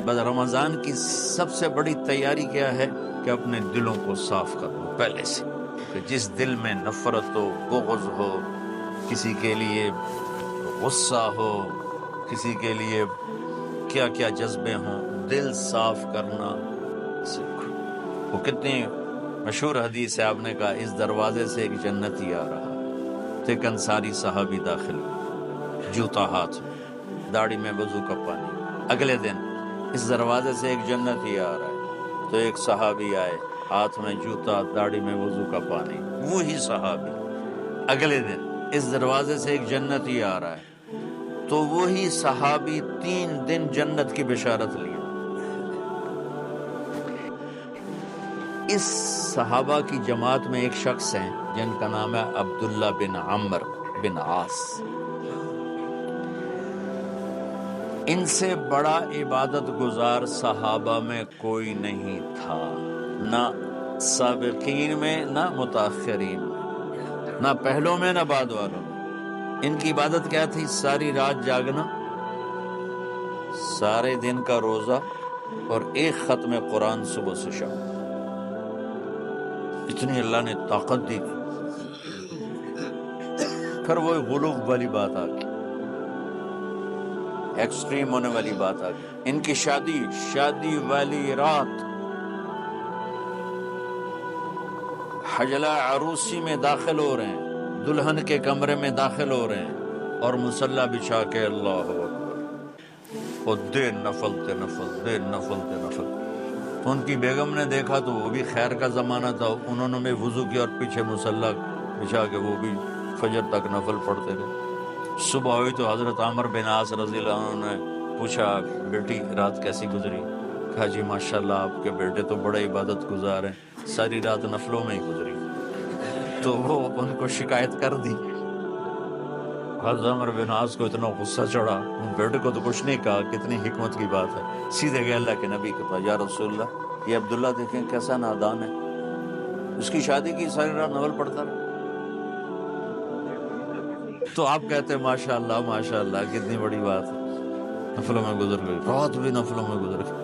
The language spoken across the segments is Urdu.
بس رمضان کی سب سے بڑی تیاری کیا ہے کہ اپنے دلوں کو صاف کرو پہلے سے، کہ جس دل میں نفرت ہو، بغض ہو، کسی کے لیے غصہ ہو، کسی کے لیے کیا کیا جذبے ہوں، دل صاف کرنا سیکھو۔ وہ کتنی مشہور حدیث ہے، آپ نے کہا اس دروازے سے ایک جنتی آ رہا، تو ایک انصاری صحابی داخل ہوئے، جوتا ہاتھ میں، داڑھی میں وضو کا پانی۔ اگلے دن اس دروازے سے ایک جنتی آ رہا ہے، تو ایک صحابی آئے، ہاتھ میں جوتا، داڑھی میں وضو کا پانی، وہی صحابی۔ اگلے دن اس دروازے سے ایک جنتی آ رہا ہے، تو وہی صحابی 3 دن جنت کی بشارت لیا۔ اس صحابہ کی جماعت میں ایک شخص ہیں جن کا نام ہے عبداللہ بن عمرو بن عاص۔ ان سے بڑا عبادت گزار صحابہ میں کوئی نہیں تھا، نہ سابقین میں نہ متاخرین میں، نہ پہلوں میں نہ بعد والوں میں۔ ان کی عبادت کیا تھی؟ ساری رات جاگنا، سارے دن کا روزہ، اور ایک ختم قرآن صبح سے شام۔ اتنی اللہ نے طاقت دی تھی۔ پھر وہ غلو والی بات آ گئی، ایکسٹریم ہونے والی بات آ گئی۔ ان کی شادی والی رات حجلہ عروسی میں داخل ہو رہے ہیں، دلہن کے کمرے میں داخل ہو رہے ہیں، اور مصلی بچھا کے اللہ اکبر، اور دیر نفل تے نفل، دیر نفل تے نفل۔ تو ان کی بیگم نے دیکھا تو وہ بھی خیر کا زمانہ تھا، انہوں نے بھی وضو کیا اور پیچھے مصلی بچھا کے وہ بھی فجر تک نفل پڑھتے رہے۔ صبح ہوئی تو حضرت عمر بن عاص رضی اللہ عنہ نے پوچھا، بیٹی رات کیسی گزری؟ کہا جی ماشاءاللہ آپ کے بیٹے تو بڑے عبادت گزار ہیں، ساری رات نفلوں میں ہی گزری۔ تو وہ ان کو شکایت کر دی۔ حضرت عمر بن عاص کو اتنا غصہ چڑھا، بیٹے کو تو کچھ نہیں کہا، کتنی حکمت کی بات ہے۔ سیدھے گئے اللہ کے نبی کے پاس، یا رسول اللہ، یہ عبداللہ دیکھیں کیسا نادان ہے، اس کی شادی کی ساری رات نفل پڑھتا رہا۔ تو آپ کہتے ہیں ماشاءاللہ ماشاءاللہ کتنی بڑی بات ہے، نفلوں میں گزر گئی، رات بھی نفلوں میں گزر گئی۔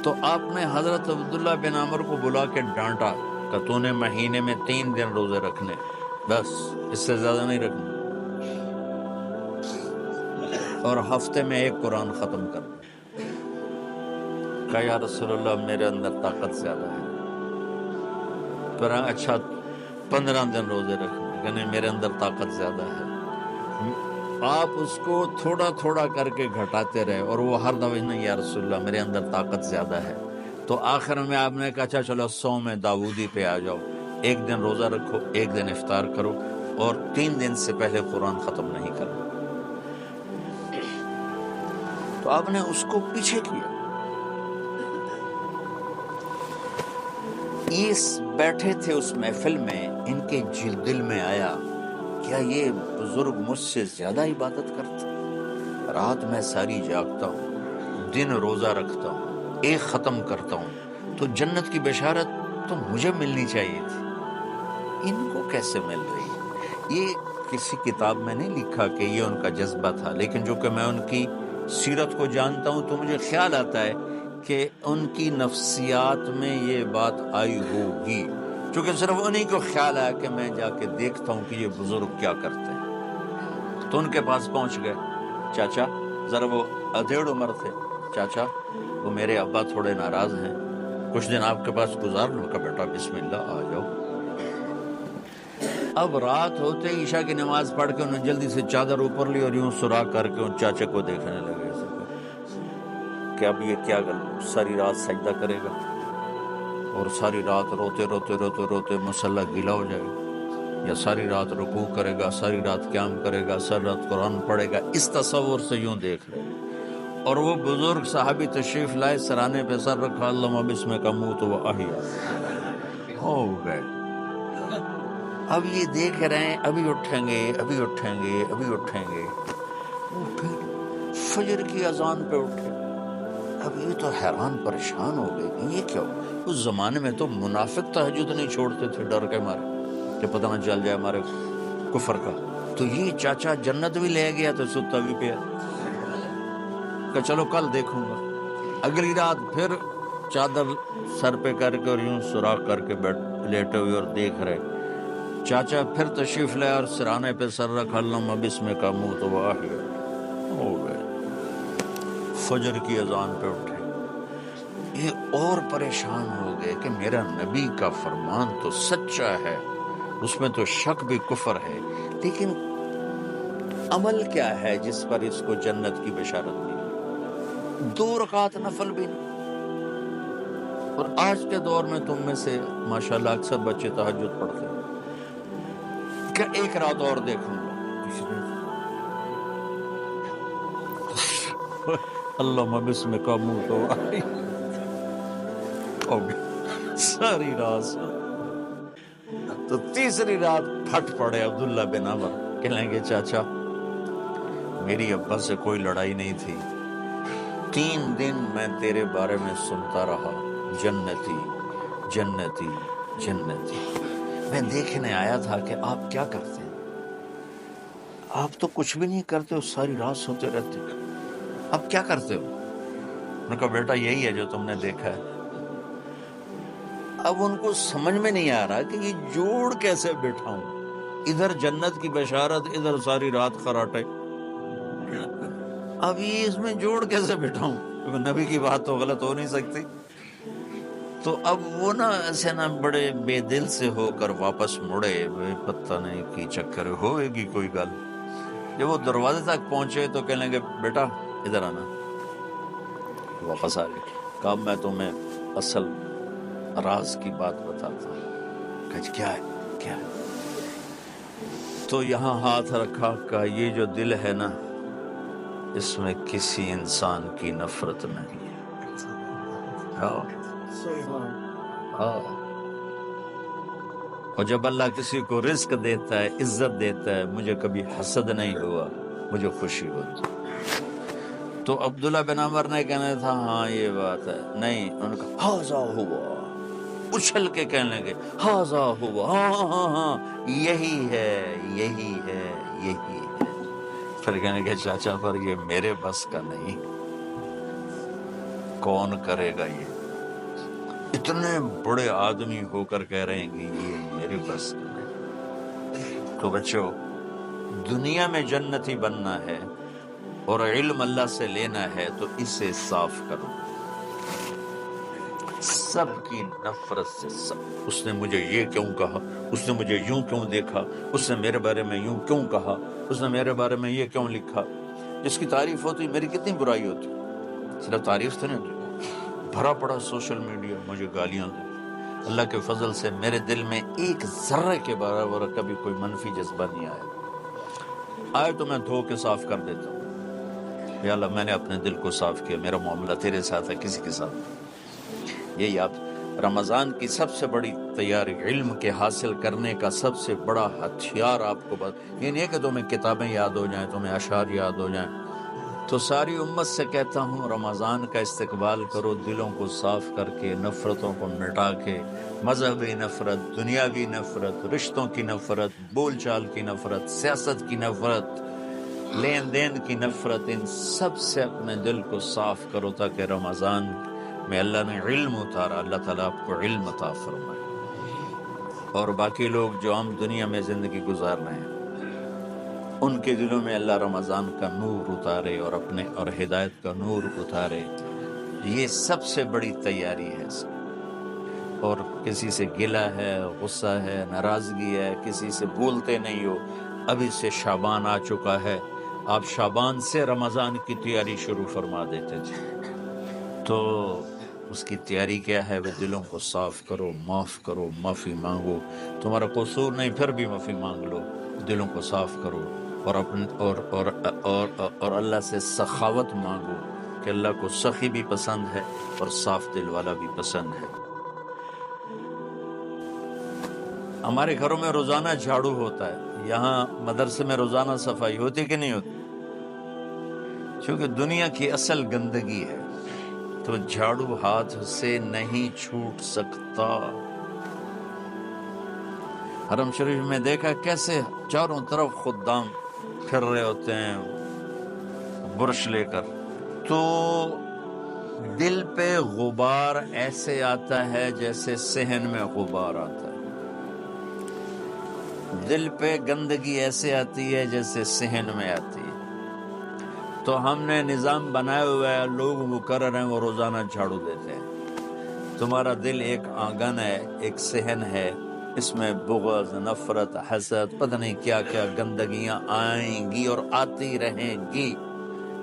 تو آپ نے حضرت عبداللہ بن عمر کو بلا کے ڈانٹا کہ تو نے مہینے میں 3 دن روزے رکھنے، بس اس سے زیادہ نہیں رکھنا، اور ہفتے میں 1 قرآن ختم کرنا۔ کہا یا رسول اللہ میرے اندر طاقت زیادہ ہے۔ پھر اچھا 15 دن روزے رکھنے، کہ نہیں میرے اندر طاقت زیادہ ہے۔ آپ اس کو تھوڑا تھوڑا کر کے گھٹاتے رہے، اور وہ ہر دفعہ نہیں یا رسول اللہ میرے اندر طاقت زیادہ ہے۔ تو آخر میں آپ نے کہا اچھا چلو صوم داؤدی پہ آ جاؤ، 1 دن روزہ رکھو، 1 دن افطار کرو، اور 3 دن سے پہلے قرآن ختم نہیں کرنا۔ تو آپ نے اس کو پیچھے کیا۔ اس بیٹھے تھے اس محفل میں، ان کے دل میں آیا کیا یہ بزرگ مجھ سے زیادہ عبادت کرتے؟ رات میں ساری جاگتا ہوں، دن روزہ رکھتا ہوں، 1 ختم کرتا ہوں، تو جنت کی بشارت تو مجھے ملنی چاہیے تھی، ان کو کیسے مل رہی ہے؟ یہ کسی کتاب میں نہیں لکھا کہ یہ ان کا جذبہ تھا، لیکن جو کہ میں ان کی سیرت کو جانتا ہوں تو مجھے خیال آتا ہے کہ ان کی نفسیات میں یہ بات آئی ہوگی، چونکہ صرف انہی کو خیال آیا کہ میں جا کے دیکھتا ہوں کہ یہ بزرگ کیا کرتے ہیں۔ تو ان کے پاس پہنچ گئے، چاچا، ذرا وہ ادھیڑ عمر تھے، چاچا وہ میرے ابا تھوڑے ناراض ہیں، کچھ دن آپ کے پاس گزار لوں؟ کا بیٹا بسم اللہ آ جاؤ۔ اب رات ہوتے عشاء کی نماز پڑھ کے انہوں نے جلدی سے چادر اوپر لی اور یوں سراغ کر کے ان چاچے کو دیکھنے لگے کہ اب یہ کیا ساری رات سجدہ کرے گا، اور ساری رات روتے روتے روتے روتے مصلی گیلا ہو جائے گا، یا ساری رات رکوع کرے گا، ساری رات قیام کرے گا، ساری رات قرآن پڑھے گا، اس تصور سے یوں دیکھ رہے۔ اور وہ بزرگ صحابی تشریف لائے، سرانے پہ سر رکھا، اللہم بسمک اموت و احیا، ہو گئے۔ اب یہ دیکھ رہے ہیں ابھی اٹھیں گے، ابھی اٹھیں گے، ابھی اٹھیں گے، اٹھے، فجر کی اذان پہ اٹھے۔ اب یہ تو حیران پریشان ہو گئے کہ یہ کیا ہو؟ اس زمانے میں تو منافق تہجد نہیں چھوڑتے تھے ڈر کے مارے کہ پتہ نہ چل جائے ہمارے کفر کا، تو یہ چاچا جنت بھی لے گیا تو ستا بھی پیا۔ کہ چلو کل دیکھوں گا. اگلی رات پھر چادر سر پہ کر کے اور یوں سوراخ کر کے لیٹے ہوئے اور دیکھ رہے. چاچا پھر تشریف لائے اور سرانے پہ سر رکھا, اللہم بسمک اموت واحیا. ہو گئے. فجر کی اذان پہ اٹھے. یہ اور پریشان ہو گئے کہ میرا نبی کا فرمان تو سچا ہے, اس میں تو شک بھی کفر ہے, لیکن عمل کیا ہے جس پر اس کو جنت کی بشارت ملی؟ 2 رکعت نفل بھی نہیں. اور آج کے دور میں تم میں سے ماشاءاللہ اکثر بچے تہجد پڑھتے ہیں کہ 1 رات اور دیکھوں گا. اللہ بسمک اموت واحیا. ساری رات تو تیسری رات پھٹ پڑے عبداللہ بن عمر. کہنے گے چاچا میری ابا سے کوئی لڑائی نہیں تھی, 3 دن میں تیرے بارے میں سنتا رہا, جنتی جنتی جنتی. میں دیکھنے آیا تھا کہ آپ کیا کرتے ہیں. آپ تو کچھ بھی نہیں کرتے ہو, ساری رات سوتے رہتے. آپ کیا کرتے ہو؟ میں نے کہا بیٹا یہی ہے جو تم نے دیکھا ہے. اب ان کو سمجھ میں نہیں آ رہا کہ یہ جوڑ کیسے بٹھاؤں, ادھر جنت کی بشارت, ادھر ساری رات خراٹے. اب یہ اس میں جوڑ کیسے بٹھاؤں, نبی کی بات تو غلط ہو نہیں سکتی. تو اب وہ نا ایسے نا بڑے بے دل سے ہو کر واپس مڑے, پتہ نہیں کی چکر ہوئے گی کوئی گل. جب وہ دروازے تک پہنچے تو کہنے لگے بیٹا ادھر آنا. واپس آ گئے. کہا میں تمہیں اصل راز کی بات بتاتا ہوں. کہا کیا ہے کیا ہے؟ تو یہاں ہاتھ رکھا, کہا یہ جو دل ہے نا اس میں کسی انسان کی نفرت نہیں ہے. اور جب اللہ کسی کو رزق دیتا ہے, عزت دیتا ہے, مجھے کبھی حسد نہیں ہوا, مجھے خوشی ہوتی. تو عبداللہ بن عمر نے کہنا تھا ہاں یہ بات ہے. نہیں, انہوں نے کہا ہاذا ہوا, اچھل کے کہنے لگے ہاذا ہوا, ہاں ہاں ہاں یہی ہے یہی ہے یہی ہے. پھر کہنے لگے چاچا پر یہ میرے بس کا نہیں, کون کرے گا یہ؟ اتنے بڑے آدمی ہو کر کہہ رہے ہیں کہ یہ میرے بس کا نہیں. تو بچوں, دنیا میں جنتی بننا ہے اور علم اللہ سے لینا ہے تو اسے صاف کرو. سب کی نفرت سے سب, اس نے مجھے یہ کیوں کہا, اس نے مجھے یوں کیوں دیکھا, اس نے میرے بارے میں یوں کیوں کہا, اس نے میرے بارے میں یہ کیوں لکھا. جس کی تعریف ہوتی میری کتنی برائی ہوتی. صرف تعریف تو نہیں, بھرا پڑا سوشل میڈیا مجھے گالیاں دے. اللہ کے فضل سے میرے دل میں ایک ذرے کے برابر کبھی کوئی منفی جذبہ نہیں آیا. آئے تو میں دھو کے صاف کر دیتا ہوں. یا اللہ میں نے اپنے دل کو صاف کیا, میرا معاملہ تیرے ساتھ ہے, کسی کے ساتھ. یہی آپ رمضان کی سب سے بڑی تیاری, علم کے حاصل کرنے کا سب سے بڑا ہتھیار آپ کو یہ نہیں ہے کہ تمہیں کتابیں یاد ہو جائیں, تمہیں اشعار یاد ہو جائیں. تو ساری امت سے کہتا ہوں رمضان کا استقبال کرو دلوں کو صاف کر کے, نفرتوں کو مٹا کے. مذہبی نفرت, دنیاوی نفرت, رشتوں کی نفرت, بول چال کی نفرت, سیاست کی نفرت, لین دین کی نفرت, ان سب سے اپنے دل کو صاف کرو تاکہ رمضان میں اللہ نے علم اتارا, اللہ تعالیٰ آپ کو علم عطا فرمائے. اور باقی لوگ جو عام دنیا میں زندگی گزار رہے ہیں ان کے دلوں میں اللہ رمضان کا نور اتارے اور اپنے اور ہدایت کا نور اتارے. یہ سب سے بڑی تیاری ہے. اور کسی سے گلہ ہے, غصہ ہے, ناراضگی ہے, کسی سے بولتے نہیں ہو, ابھی سے شعبان آ چکا ہے, آپ شعبان سے رمضان کی تیاری شروع فرما دیتے تھے. تو اس کی تیاری کیا ہے؟ وہ دلوں کو صاف کرو, معاف کرو, معافی مانگو. تمہارا قصور نہیں پھر بھی معافی مانگ لو, دلوں کو صاف کرو. اور اپنے اور اللہ سے سخاوت مانگو کہ اللہ کو سخی بھی پسند ہے اور صاف دل والا بھی پسند ہے. ہمارے گھروں میں روزانہ جھاڑو ہوتا ہے, یہاں مدرسے میں روزانہ صفائی ہوتی کہ نہیں ہوتی؟ کیونکہ دنیا کی اصل گندگی ہے تو جھاڑو ہاتھ سے نہیں چھوٹ سکتا. حرم شریف میں دیکھا کیسے چاروں طرف خدام پھر رہے ہوتے ہیں برش لے کر. تو دل پہ غبار ایسے آتا ہے جیسے صحن میں غبار آتا ہے، دل پہ گندگی ایسے آتی ہے جیسے صحن میں آتی ہے۔ تو ہم نے نظام بنایا ہوا ہے، لوگ مقرر ہیں، وہ روزانہ جھاڑو دیتے ہیں۔ تمہارا دل ایک آنگن ہے، ایک صحن ہے، اس میں بغض، نفرت، حسد، پتہ نہیں کیا کیا گندگیاں آئیں گی اور آتی رہیں گی۔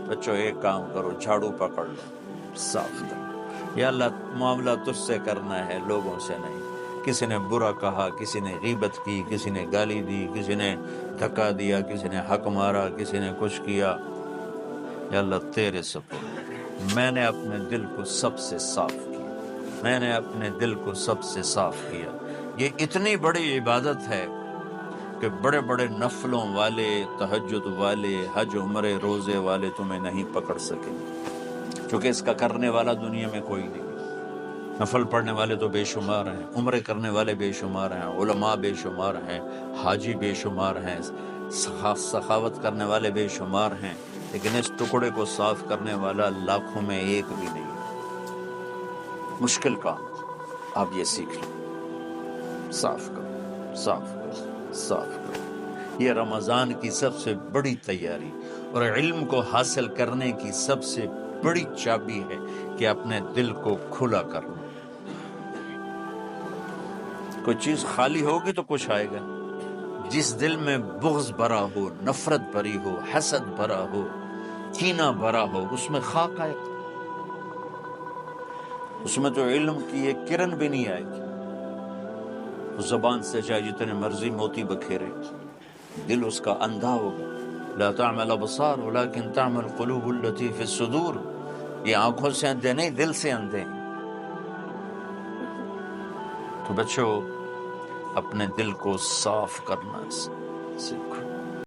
بچوں ایک کام کرو، جھاڑو پکڑ لو، صاف کرو۔ یا اللہ معاملہ تجھ سے کرنا ہے، لوگوں سے نہیں۔ کسی نے برا کہا، کسی نے غیبت کی، کسی نے گالی دی، کسی نے دھکا دیا، کسی نے حق مارا، کسی نے کچھ کیا، یا اللہ تیرے سپرد میں نے اپنے دل کو سب سے صاف کیا، میں نے اپنے دل کو سب سے صاف کیا۔ یہ اتنی بڑی عبادت ہے کہ بڑے بڑے نفلوں والے، تہجد والے، حج عمرے روزے والے تمہیں نہیں پکڑ سکیں، چونکہ اس کا کرنے والا دنیا میں کوئی نہیں۔ نفل پڑھنے والے تو بے شمار ہیں، عمرے کرنے والے بے شمار ہیں، علماء بے شمار ہیں، حاجی بے شمار ہیں، سخاوت کرنے والے بے شمار ہیں، لیکن اس ٹکڑے کو صاف کرنے والا لاکھوں میں ایک بھی نہیں۔ مشکل کام، آپ یہ سیکھ لیں، صاف کرو، صاف کرو، صاف کرو۔ یہ رمضان کی سب سے بڑی تیاری اور علم کو حاصل کرنے کی سب سے بڑی چابی ہے کہ اپنے دل کو کھلا کرنا۔ کوئی چیز خالی ہوگی تو کچھ آئے گا۔ جس دل میں بغض بھرا ہو، نفرت بھری ہو، حسد بھرا ہو، کینہ بھرا ہو، اس میں خاک آئے گا، اس میں تو علم کی ایک کرن بھی نہیں آئے گی۔ زبان سے چاہے جتنے مرضی موتی بکھیرے، دل اس کا اندھا ہوگا۔ لا تعمل ابصار ولكن تعمل قلوب التي في الصدور۔ یہ آنکھوں سے اندھے نہیں، دل سے اندھے ہیں۔ تو بچوں اپنے دل کو صاف کرنا سیکھو۔